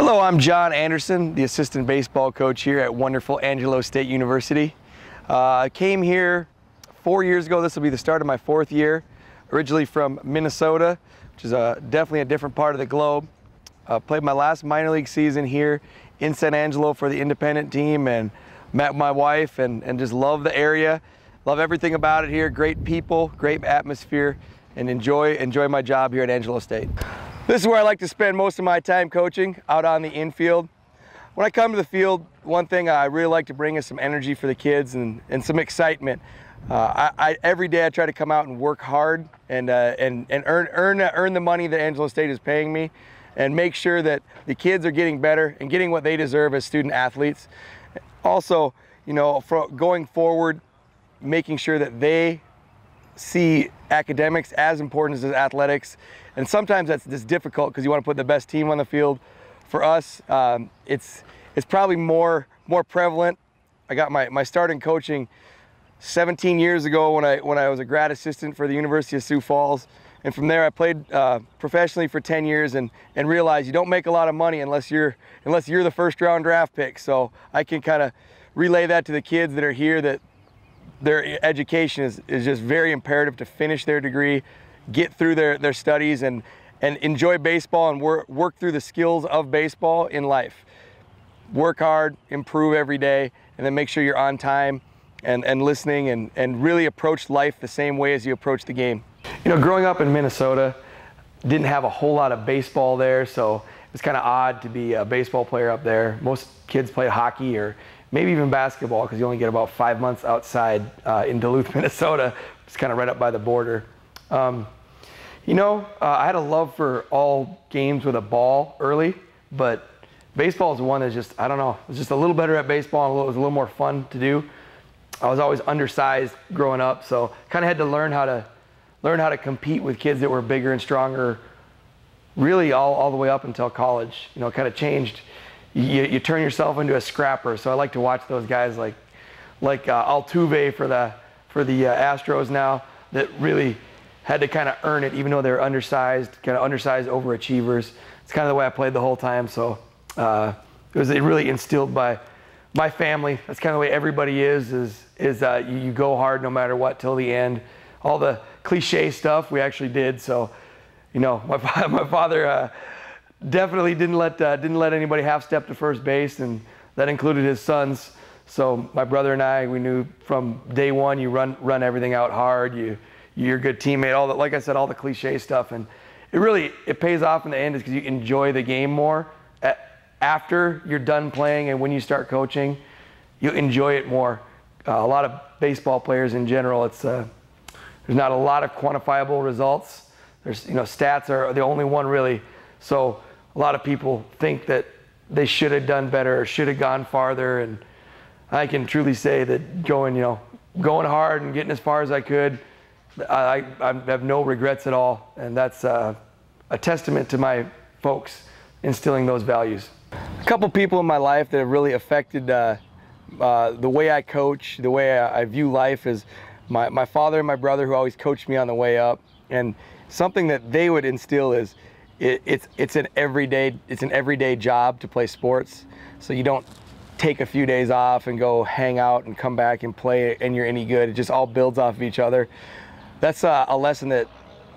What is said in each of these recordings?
Hello, I'm John Anderson, the assistant baseball coach here at wonderful Angelo State University. I came here 4 years ago. This will be the start of my fourth year. Originally from Minnesota, which is definitely a different part of the globe. Played my last minor league season here in San Angelo for the independent team and met my wife and just love the area. Love everything about it here. Great people, great atmosphere, and enjoy my job here at Angelo State. This is where I like to spend most of my time coaching, out on the infield. When I come to the field, one thing I really like to bring is some energy for the kids and some excitement. Every day I try to come out and work hard and earn the money that Angelo State is paying me, and make sure that the kids are getting better and getting what they deserve as student athletes. Also, going forward, making sure that they see academics as important as athletics. And sometimes that's just difficult because you want to put the best team on the field. For us, it's probably more prevalent. I got my start in coaching 17 years ago when I was a grad assistant for the University of Sioux Falls. And from there I played professionally for 10 years and realized you don't make a lot of money unless you're the first round draft pick. So I can kind of relay that to the kids that are here, that their education is just very imperative to finish their degree, get through their studies and enjoy baseball and work through the skills of baseball in life. Work hard, improve every day, and then make sure you're on time and listening and really approach life the same way as you approach the game. Growing up in Minnesota, didn't have a whole lot of baseball there, so it was kind of odd to be a baseball player up there. Most kids play hockey or maybe even basketball because you only get about 5 months outside in Duluth, Minnesota. It's kind of right up by the border. I had a love for all games with a ball early, but baseball is one that's just, I don't know, it was just a little better at baseball and it was a little more fun to do. I was always undersized growing up, so kind of had to learn how to compete with kids that were bigger and stronger really all the way up until college. Kind of changed. You turn yourself into a scrapper, so I like to watch those guys like Altuve for the Astros now, that really had to kind of earn it even though they're undersized overachievers. It's kind of the way I played the whole time, so it was really instilled by my family. That's kind of the way everybody is you go hard no matter what till the end. All the cliche stuff we actually did, so my father definitely didn't let anybody half step to first base, and that included his sons. So my brother and I, we knew from day one, you run everything out hard, you're a good teammate, all that, like I said, all the cliche stuff, and it pays off in the end is because you enjoy the game more. After you're done playing and when you start coaching, you enjoy it more. A lot of baseball players in general, there's not a lot of quantifiable results. There's stats are the only one really. So a lot of people think that they should have done better or should have gone farther, and I can truly say that going hard and getting as far as I could, I have no regrets at all, and that's a testament to my folks instilling those values. A couple people in my life that have really affected the way I coach, the way I view life is my father and my brother, who always coached me on the way up, and something that they would instill is it's an everyday job to play sports. So you don't take a few days off and go hang out and come back and play and you're any good. It just all builds off of each other. That's a lesson that,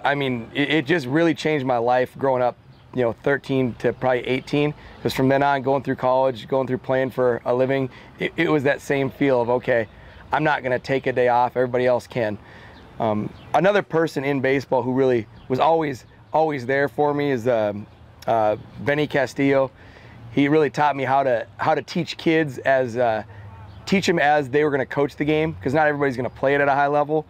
it just really changed my life growing up, 13 to probably 18. Because from then on, going through college, going through playing for a living, it was that same feel of, okay, I'm not going to take a day off. Everybody else can. Another person in baseball who really was always there for me is Benny Castillo. He really taught me how to teach kids teach them as they were going to coach the game, because not everybody's going to play it at a high level.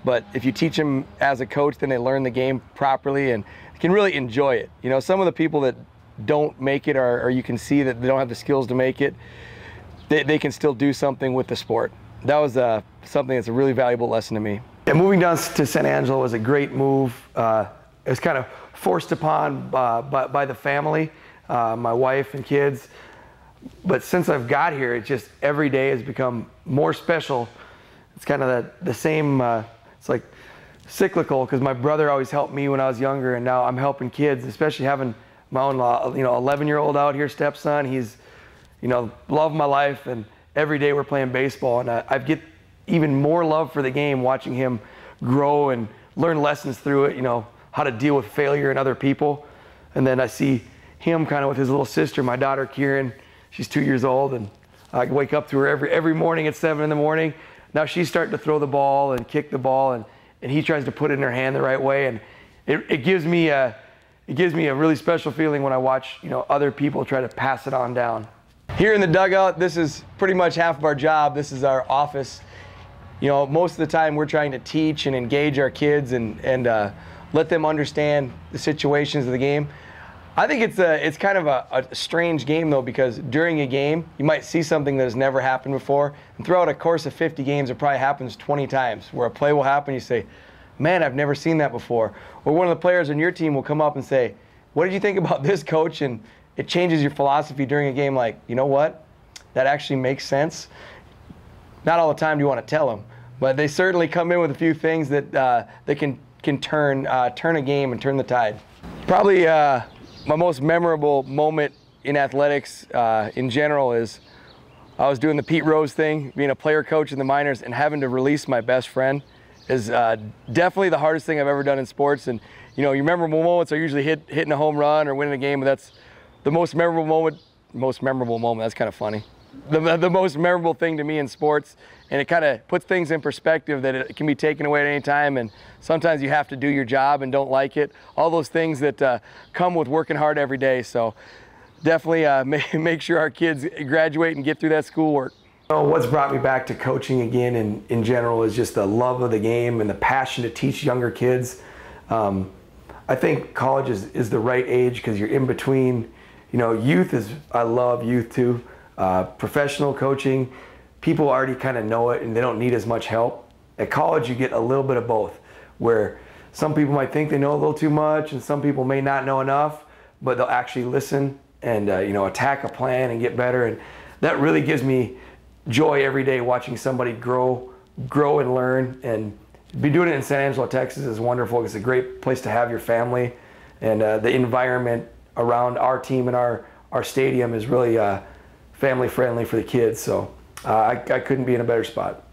But if you teach them as a coach, then they learn the game properly and can really enjoy it. Some of the people that don't make it, or you can see that they don't have the skills to make it, they can still do something with the sport. That was something that's a really valuable lesson to me. Yeah, moving down to San Angelo was a great move. It was kind of forced upon by the family, my wife and kids. But since I've got here, it just every day has become more special. It's kind of the same, it's like cyclical, because my brother always helped me when I was younger, and now I'm helping kids, especially having my own 11-year-old out here, stepson. He's love of my life, and every day we're playing baseball, and I get even more love for the game watching him grow and learn lessons through it, how to deal with failure and other people. And then I see him kind of with his little sister, my daughter Kieran. She's 2 years old, and I wake up to her every morning at 7 in the morning. Now she's starting to throw the ball and kick the ball, and he tries to put it in her hand the right way, and it gives me a really special feeling when I watch other people try to pass it on down. Here in the dugout, this is pretty much half of our job. This is our office. Most of the time we're trying to teach and engage our kids and let them understand the situations of the game. I think it's kind of a strange game though, because during a game you might see something that has never happened before, and throughout a course of 50 games it probably happens 20 times where a play will happen, you say, man, I've never seen that before. Or one of the players on your team will come up and say, what did you think about this, coach? And it changes your philosophy during a game, like, you know what, that actually makes sense. Not all the time do you want to tell them, but they certainly come in with a few things that can turn a game and turn the tide. Probably my most memorable moment in athletics in general is I was doing the Pete Rose thing, being a player coach in the minors, and having to release my best friend is definitely the hardest thing I've ever done in sports. And your memorable moments are usually hitting a home run or winning a game, but that's the most memorable moment. That's kind of funny. The most memorable thing to me in sports, and it kind of puts things in perspective that it can be taken away at any time, and sometimes you have to do your job and don't like it. All those things that come with working hard every day. So definitely make sure our kids graduate and get through that schoolwork. What's brought me back to coaching again in general is just the love of the game and the passion to teach younger kids. I think college is the right age because you're in between. Youth I love youth too. Professional coaching, people already kind of know it and they don't need as much help. At college you get a little bit of both, where some people might think they know a little too much and some people may not know enough, but they'll actually listen and attack a plan and get better. And that really gives me joy every day, watching somebody grow and learn. And be doing it in San Angelo, Texas is wonderful. It's a great place to have your family, and the environment around our team and our stadium is really family friendly for the kids. So I couldn't be in a better spot.